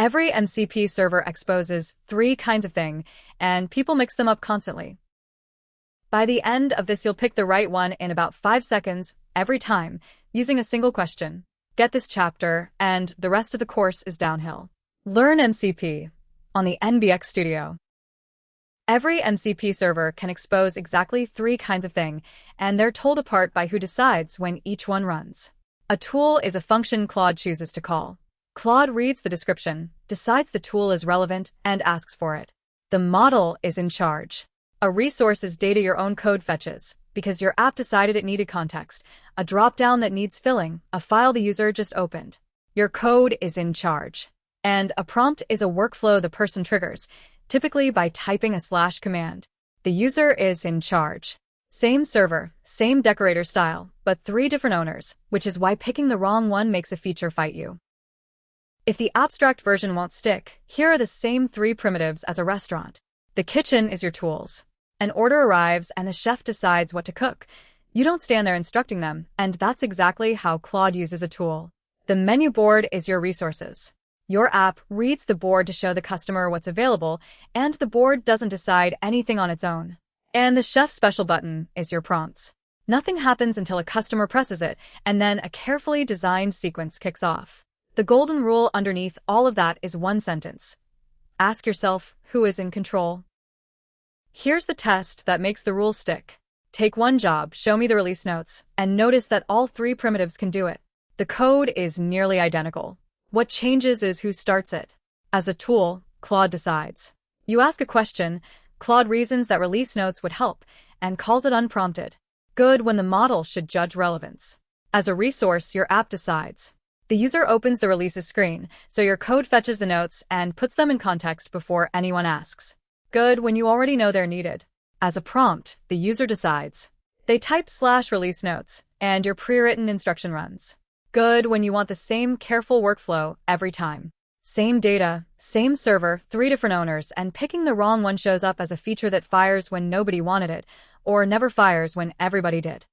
Every MCP server exposes three kinds of thing, and people mix them up constantly. By the end of this, you'll pick the right one in about 5 seconds every time, using a single question. Get this chapter, and the rest of the course is downhill. Learn MCP on the NBX STUDIO. Every MCP server can expose exactly three kinds of thing, and they're told apart by who decides when each one runs. A tool is a function Claude chooses to call. Claude reads the description, decides the tool is relevant, and asks for it. The model is in charge. A resource is data your own code fetches, because your app decided it needed context, a dropdown that needs filling, a file the user just opened. Your code is in charge. And a prompt is a workflow the person triggers, typically by typing a / command. The user is in charge. Same server, same decorator style, but 3 different owners, which is why picking the wrong one makes a feature fight you. If the abstract version won't stick, here are the same 3 primitives as a restaurant. The kitchen is your tools. An order arrives and the chef decides what to cook. You don't stand there instructing them, and that's exactly how Claude uses a tool. The menu board is your resources. Your app reads the board to show the customer what's available, and the board doesn't decide anything on its own. And the chef special button is your prompts. Nothing happens until a customer presses it, and then a carefully designed sequence kicks off. The golden rule underneath all of that is one sentence. Ask yourself, who is in control? Here's the test that makes the rule stick. Take one job, show me the release notes, and notice that all 3 primitives can do it. The code is nearly identical. What changes is who starts it. As a tool, Claude decides. You ask a question, Claude reasons that release notes would help, and calls it unprompted. Good when the model should judge relevance. As a resource, your app decides. The user opens the releases screen, so your code fetches the notes and puts them in context before anyone asks. Good when you already know they're needed. As a prompt, the user decides. They type /release notes, and your pre-written instruction runs. Good when you want the same careful workflow every time. Same data, same server, 3 different owners, and picking the wrong one shows up as a feature that fires when nobody wanted it, or never fires when everybody did.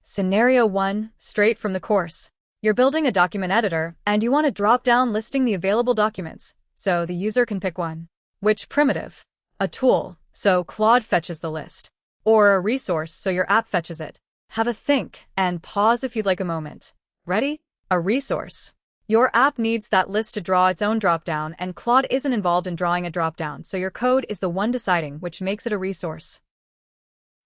Scenario 1, straight from the course. You're building a document editor, and you want a drop-down listing the available documents, so the user can pick one. Which primitive? A tool, so Claude fetches the list. Or a resource, so your app fetches it. Have a think, and pause if you'd like a moment. Ready? A resource. Your app needs that list to draw its own dropdown, and Claude isn't involved in drawing a dropdown, so your code is the one deciding, which makes it a resource.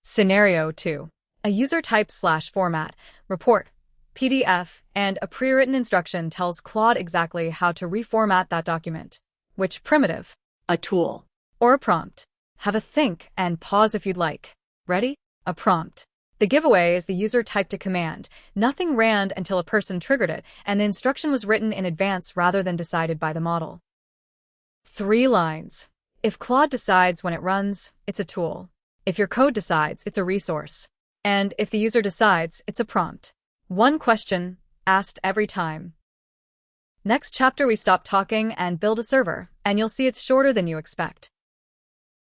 Scenario 2. A user types /format, report, PDF, and a pre-written instruction tells Claude exactly how to reformat that document. Which primitive? A tool. Or a prompt. Have a think and pause if you'd like. Ready? A prompt. The giveaway is the user typed a command. Nothing ran until a person triggered it, and the instruction was written in advance rather than decided by the model. 3 lines. If Claude decides when it runs, it's a tool. If your code decides, it's a resource. And if the user decides, it's a prompt. 1 question, asked every time. Next chapter we stop talking and build a server, and you'll see it's shorter than you expect.